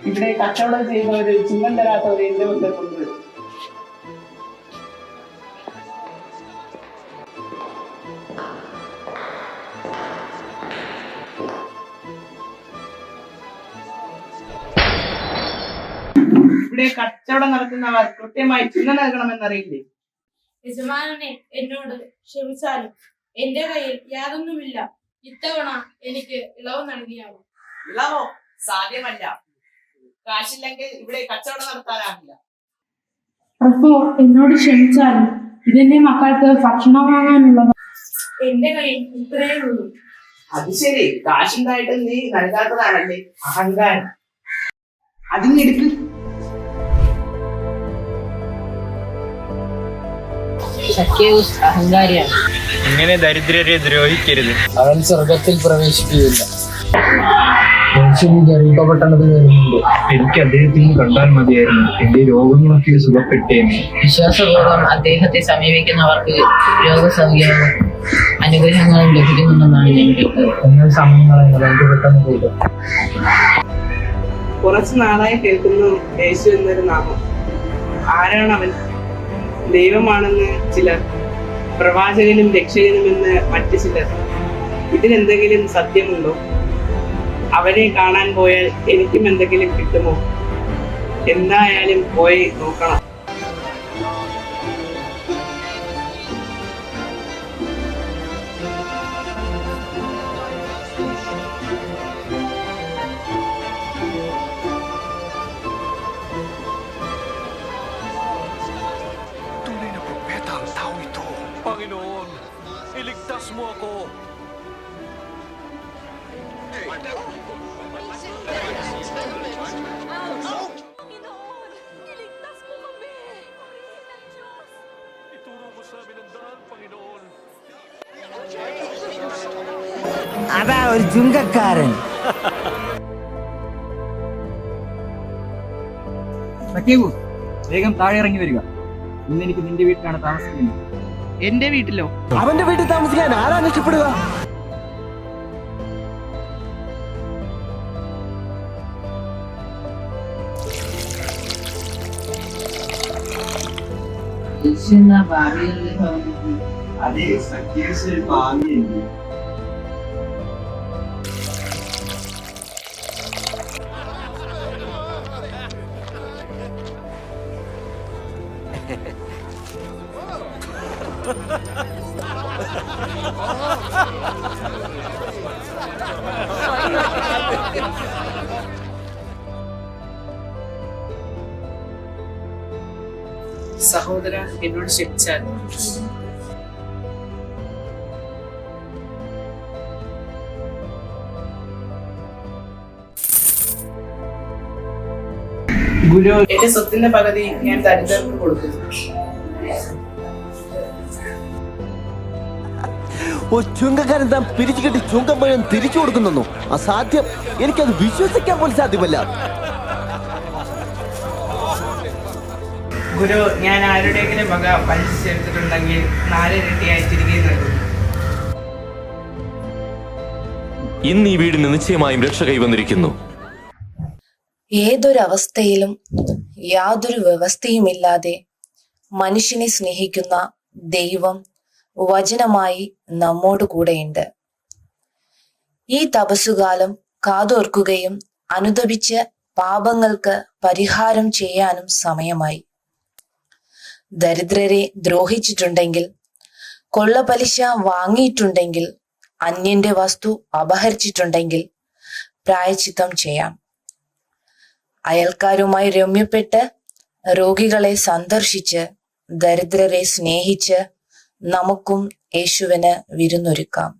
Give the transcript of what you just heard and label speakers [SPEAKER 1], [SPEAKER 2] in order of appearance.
[SPEAKER 1] ഇവിടെ കച്ചവടം ചെയ്യുന്നവര് ചിഹ്നം തരാത്തവര് എന്റെ മുന്നിൽ കൊണ്ടുവരും. ഇവിടെ കച്ചവടം നടത്തുന്നവർ കൃത്യമായി ചിഹ്നം നൽകണമെന്നറിയില്ലേ?
[SPEAKER 2] യജമാനനെ എന്നോട് ക്ഷമിച്ചാലും എന്റെ കയ്യിൽ യാതൊന്നുമില്ല. ഇത്തവണ എനിക്ക് ഇളവ് നൽകിയാവും.
[SPEAKER 1] ഇളവോ? സാധ്യമല്ല. കാശില്ലെങ്കിൽ ഇവിടെ കച്ചവടം നടത്താനാവില്ല.
[SPEAKER 2] അപ്പോ എന്നോട് ക്ഷമിച്ചാലും ഇതെന്റെ മക്കൾക്ക് ഭക്ഷണം വാങ്ങാനുള്ളത്. എന്റെ കയ്യിൽ ഇത്രയേ ഉള്ളൂ.
[SPEAKER 1] അത് ശരി, കാശുണ്ടായിട്ട് നീ നൽകാത്തതാണല്ലേ അഹങ്കാരം. അതിനെടുക്ക്.
[SPEAKER 3] അഹങ്കാരിയാണ്.
[SPEAKER 4] ഇങ്ങനെ ദരിദ്രരെ ദ്രോഹിക്കരുത്.
[SPEAKER 3] അവൻ സ്വർഗത്തിൽ പ്രവേശിക്കുകയില്ല. മനുഷ്യന് ഗർഭപ്പെട്ടത് വരുന്നുണ്ട്.
[SPEAKER 4] എനിക്ക് അദ്ദേഹത്തിന് കണ്ടാൽ മതിയായിരുന്നു. എന്റെ രോഗങ്ങളൊക്കെ സുഖപ്പെട്ടേനെ.
[SPEAKER 3] വിശ്വാസപൂർവ്വം അദ്ദേഹത്തെ സമീപിക്കുന്നവർക്ക് രോഗസൗഖ്യവും അനുഗ്രഹങ്ങളും ലഭിക്കുന്നുണ്ടെന്നാണ് ഞാൻ കേട്ടത്.
[SPEAKER 4] എന്നാൽ സമയങ്ങളെ പെട്ടെന്ന് പോയിട്ട്
[SPEAKER 1] കുറച്ചു നാളായി കേൾക്കുന്നു യേശു എന്നൊരു നാമം. ആരാണ് അവൻ? ദൈവമാണെന്ന് ചിലർ, പ്രവാചകനും രക്ഷകനുമെന്ന് മറ്റു ചിലർ. ഇതിലെന്തെങ്കിലും സത്യമുണ്ടോ? അവരെ കാണാൻ പോയാൽ എനിക്കും എന്തെങ്കിലും കിട്ടുമോ? എന്തായാലും പോയി നോക്കണം.
[SPEAKER 5] Panginoon, iligtas mo ako.
[SPEAKER 6] Panginoon, iligtas mo kami. Purihin ng Diyos.
[SPEAKER 5] Ituro mo sa amin ang daan, Panginoon.
[SPEAKER 7] അതാ ഒരു ചുങ്കക്കാരൻ.
[SPEAKER 8] സഖ്യവു, വേഗം താഴെ ഇറങ്ങി വരിക. ഇന്ന് എനിക്ക് നിന്റെ വീട്ടിലാണ് താമസിക്കുന്നത്.
[SPEAKER 1] എന്റെ വീട്ടിലോ?
[SPEAKER 7] അവന്റെ വീട്ടിൽ താമസിക്കാൻ ആരാണ് ഇഷ്ടപ്പെടുക?
[SPEAKER 4] അതേ സഖ്യേസ് ഭാവിയല്ലേ.
[SPEAKER 1] സഹോദര, എന്നോട് ക്ഷമിച്ചാൽ. ഗുരു, എന്റെ സ്വത്തിന്റെ പകുതി ഞാൻ ദരിദ്രർക്ക് കൊടുക്കുന്നു.
[SPEAKER 7] ചുങ്കക്കാരൻ താൻ പിരിച്ചു കെട്ടി ചുങ്കം മുഴുവൻ തിരിച്ചു കൊടുക്കുന്നു. അസാധ്യം. എനിക്കത് വിശ്വസിക്കാൻ പോലും സാധ്യമല്ല.
[SPEAKER 1] ഗുരു, ഞാൻ ആരുടെയെങ്കിലും വക പലിശ ചേർത്തിട്ടുണ്ടെങ്കിൽ 4 ഇരട്ടിയായി തിരികെ നൽകുന്നു.
[SPEAKER 9] ഇന്ന് ഈ വീടിന് നിശ്ചയമായും രക്ഷ കൈവന്നിരിക്കുന്നു.
[SPEAKER 10] ഏതൊരവസ്ഥയിലും യാതൊരു വ്യവസ്ഥയുമില്ലാതെ മനുഷ്യനെ സ്നേഹിക്കുന്ന ദൈവം വചനമായി നമ്മോട് കൂടെയുണ്ട്. ഈ തപസ്സുകാലം കാതോർക്കുകയും അനുതപിച്ച് പാപങ്ങൾക്ക് പരിഹാരം ചെയ്യാനും സമയമായി. ദരിദ്രരെ ദ്രോഹിച്ചിട്ടുണ്ടെങ്കിൽ, കൊള്ളപ്പലിശ വാങ്ങിയിട്ടുണ്ടെങ്കിൽ, അന്യന്റെ വസ്തു അപഹരിച്ചിട്ടുണ്ടെങ്കിൽ പ്രായശ്ചിത്തം ചെയ്യാം. അയൽക്കാരുമായി രമ്യപ്പെട്ട് രോഗികളെ സന്ദർശിച്ച് ദരിദ്രരെ സ്നേഹിച്ച് നമുക്കും യേശുവിന് വിരുന്നൊരുക്കാം.